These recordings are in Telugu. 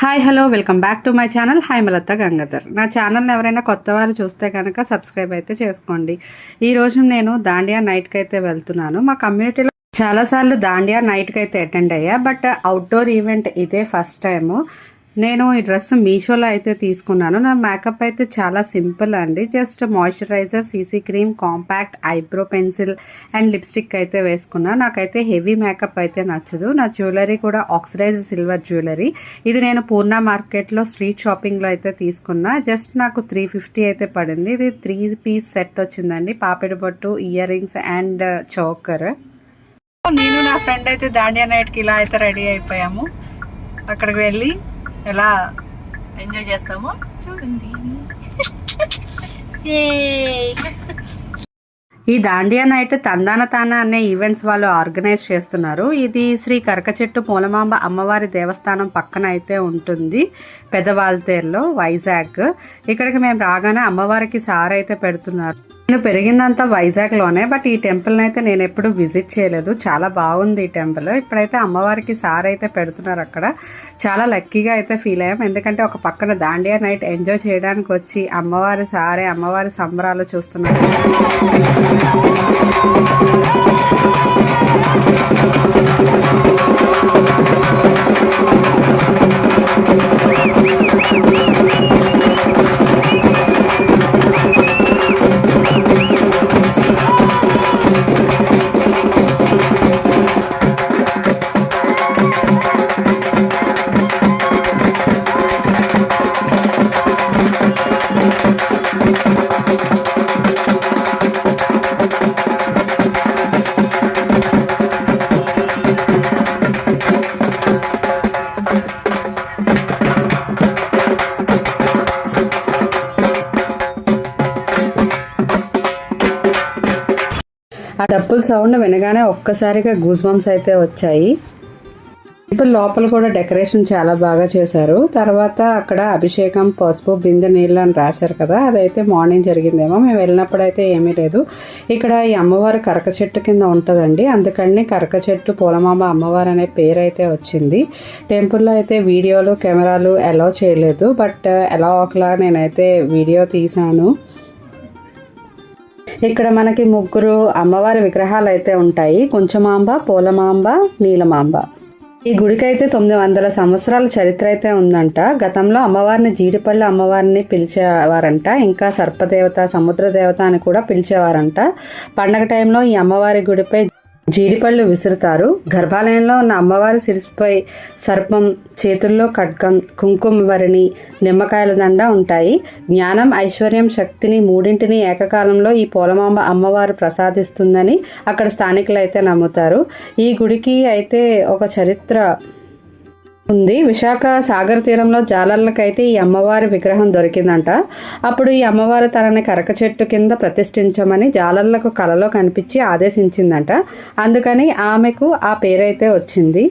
Hi hello welcome back to my channel Haimalatha Gangadhar. నా ఛానల్ని ఎవరైనా కొత్త వారు చూస్తే కనుక సబ్స్క్రైబ్ అయితే చేసుకోండి. ఈరోజు నేను దాండియా నైట్కి అయితే వెళ్తున్నాను. మా కమ్యూనిటీలో చాలాసార్లు దాండియా నైట్కి అయితే అటెండ్ అయ్యా, బట్ అవుట్డోర్ ఈవెంట్ ఇదే ఫస్ట్ టైము. నేను ఈ డ్రెస్ మీషోలో అయితే తీసుకున్నాను. నా మేకప్ అయితే చాలా సింపుల్ అండి. Just moisturiser, CC cream, compact, eyebrow pencil and lipstick అయితే వేసుకున్నా. నాకైతే హెవీ మేకప్ అయితే నచ్చదు. నా జ్యువెలరీ కూడా ఆక్సిడైజ్ సిల్వర్ జ్యువెలరీ. ఇది నేను పూర్ణ మార్కెట్లో స్ట్రీట్ షాపింగ్లో అయితే తీసుకున్నా. జస్ట్ నాకు 350 అయితే పడింది. ఇది 3 పీస్ సెట్ వచ్చిందండి. పాపిడి బొట్టు, ఇయర్ రింగ్స్ అండ్ చోకర్. నేను నా ఫ్రెండ్ అయితే దాండియా నైట్కి ఇలా అయితే రెడీ అయిపోయాము. అక్కడికి వెళ్ళి ఎలా ఎంజాయ్ చేస్తామో చూడండి. ఈ దాండియా నైట్ తందాన తాన అనే ఈవెంట్స్ వాళ్ళు ఆర్గనైజ్ చేస్తున్నారు. ఇది శ్రీ కరకచెట్టు పోలమాంబ అమ్మవారి దేవస్థానం పక్కన అయితే ఉంటుంది, పెదవాల్తేరులో, వైజాగ్. ఇక్కడికి మేము రాగానే అమ్మవారికి సార్ అయితే పెడుతున్నారు. నేను పెరిగిందంతా వైజాగ్లోనే, బట్ ఈ టెంపుల్ని అయితే నేను ఎప్పుడు విజిట్ చేయలేదు. చాలా బాగుంది ఈ టెంపుల్. ఇప్పుడైతే అమ్మవారికి సార్ అయితే పెడుతున్నారు అక్కడ. చాలా లక్కీగా అయితే ఫీల్ అయ్యాం, ఎందుకంటే ఒక పక్కన దాండియా నైట్ ఎంజాయ్ చేయడానికి వచ్చి అమ్మవారి సారే, అమ్మవారి సంబరాలు చూస్తున్నారు. ఆ డప్పుల సౌండ్ వినగానే ఒక్కసారిగా గూస్ బంప్స్ అయితే వచ్చాయి. టెంపుల్ లోపల కూడా డెకరేషన్ చాలా బాగా చేశారు. తర్వాత అక్కడ అభిషేకం, పసుపు, బిందె నీళ్ళు అని రాశారు కదా, అదైతే మార్నింగ్ జరిగిందేమో. మేము వెళ్ళినప్పుడు అయితే ఏమీ లేదు. ఇక్కడ ఈ అమ్మవారు కరక చెట్టు కింద ఉంటుందండి, అందుకని కరక చెట్టు పోలమాంబ అమ్మవారు అనే పేరు అయితే వచ్చింది. టెంపుల్లో అయితే వీడియోలు, కెమెరాలు అలౌ చేయలేదు, బట్ ఎలా ఒకలా నేనైతే వీడియో తీశాను. ఇక్కడ మనకి 3 అమ్మవారి విగ్రహాలు అయితే ఉంటాయి, కుంచమాంబ, పోలమాంబ, నీలమాంబ. ఈ గుడికి అయితే 900 సంవత్సరాల చరిత్ర అయితే ఉందంట. గతంలో అమ్మవారిని జీడిపళ్ళు అమ్మవారిని పిలిచేవారంట, ఇంకా సర్పదేవత, సముద్రదేవత అని కూడా పిలిచేవారంట. పండగ టైంలో ఈ అమ్మవారి గుడిపై జీడిపళ్ళు విసురుతారు. గర్భాలయంలో ఉన్న అమ్మవారి శిరస్సుపై సర్పం, చేతుల్లో ఖడ్గం, కుంకుమ భరిణి, నిమ్మకాయల దండ ఉంటాయి. జ్ఞానం, ఐశ్వర్యం, శక్తిని మూడింటిని ఏకకాలంలో ఈ పోలమాంబ అమ్మవారు ప్రసాదిస్తుందని అక్కడ స్థానికులు అయితే నమ్ముతారు. ఈ గుడికి అయితే ఒక చరిత్ర ఉంది. విశాఖ సాగర్ తీరంలో జాలర్లకైతే ఈ అమ్మవారి విగ్రహం దొరికిందంట. అప్పుడు ఈ అమ్మవారు తనని కరక చెట్టు కింద ప్రతిష్ఠించమని జాలర్లకు కలలో కనిపించి ఆదేశించిందంట. అందుకని ఆమెకు ఆ పేరైతే వచ్చింది.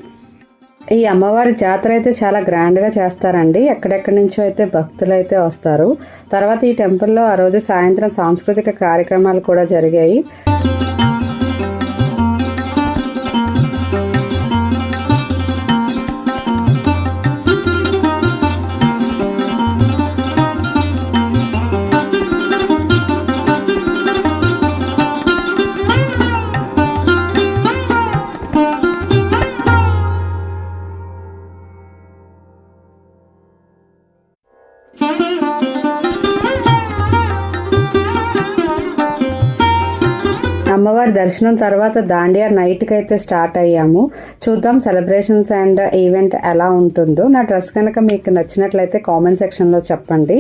ఈ అమ్మవారి జాతర అయితే చాలా గ్రాండ్గా చేస్తారండి. ఎక్కడెక్కడి నుంచో అయితే భక్తులు అయితే వస్తారు. తర్వాత ఈ టెంపుల్లో ఆ రోజు సాయంత్రం సాంస్కృతిక కార్యక్రమాలు కూడా జరిగాయి. అమ్మవారి దర్శనం తర్వాత దాండియా నైట్కి అయితే స్టార్ట్ అయ్యాము. చూద్దాం సెలబ్రేషన్స్ అండ్ ఈవెంట్ ఎలా ఉంటుందో. నా డ్రెస్ కనుక మీకు నచ్చినట్లయితే కామెంట్ సెక్షన్లో చెప్పండి.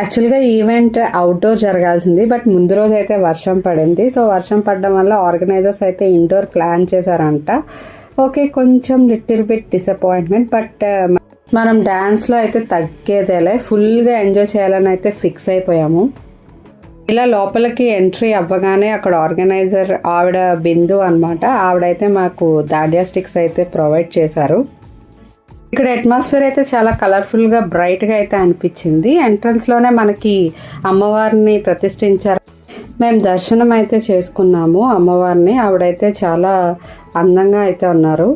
యాక్చువల్గా ఈవెంట్ అవుట్డోర్ జరగాల్సింది, బట్ ముందు రోజు అయితే వర్షం పడింది. సో వర్షం పడడం వల్ల ఆర్గనైజర్స్ అయితే ఇండోర్ ప్లాన్ చేశారంట. ఓకే, కొంచెం లిటిల్ బిట్ డిసప్పాయింట్మెంట్, బట్ మనం డ్యాన్స్లో అయితే తగ్గేదేలే, ఫుల్గా ఎంజాయ్ చేయాలని అయితే ఫిక్స్ అయిపోయాము. ఇలా లోపలికి ఎంట్రీ అవ్వగానే అక్కడ ఆర్గనైజర్ ఆవిడ బిందు అనమాట, ఆవిడైతే మాకు దాండియా స్టిక్స్ అయితే ప్రొవైడ్ చేశారు. ఇక్కడ అట్మాస్ఫియర్ అయితే చాలా కలర్ఫుల్గా బ్రైట్గా అయితే అనిపించింది. ఎంట్రన్స్లోనే మనకి అమ్మవారిని ప్రతిష్ఠించారు. మేము దర్శనం అయితే చేసుకున్నాము అమ్మవారిని. ఆవిడైతే చాలా అందంగా అయితే ఉన్నారు.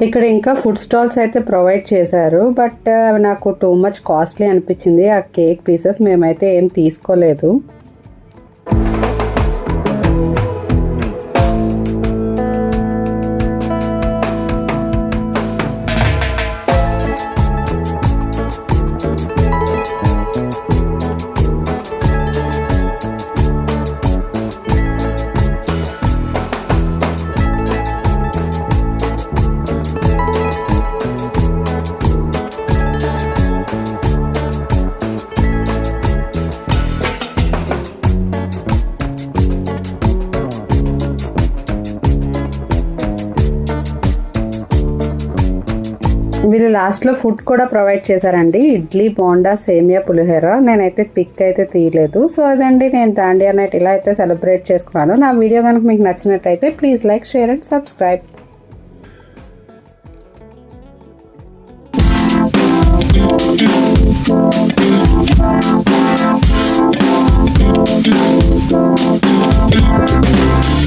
ఇక్కడ ఇంకా ఫుడ్ స్టాల్స్ అయితే ప్రొవైడ్ చేశారు, బట్ అవి నాకు టూ మచ్ కాస్ట్లీ అనిపించింది. ఆ కేక్ పీసెస్ మేమైతే ఏం తీసుకోలేదు. వీళ్ళు లాస్ట్లో ఫుడ్ కూడా ప్రొవైడ్ చేశారండి, ఇడ్లీ, బోండా, సేమియా, పులిహోర. నేనైతే పిక్ అయితే తీయలేదు. సో అదండి, నేను దాండియా నైట్ ఇలా అయితే సెలబ్రేట్ చేసుకున్నాను. నా వీడియో కనుక మీకు నచ్చినట్టయితే please like, share and subscribe.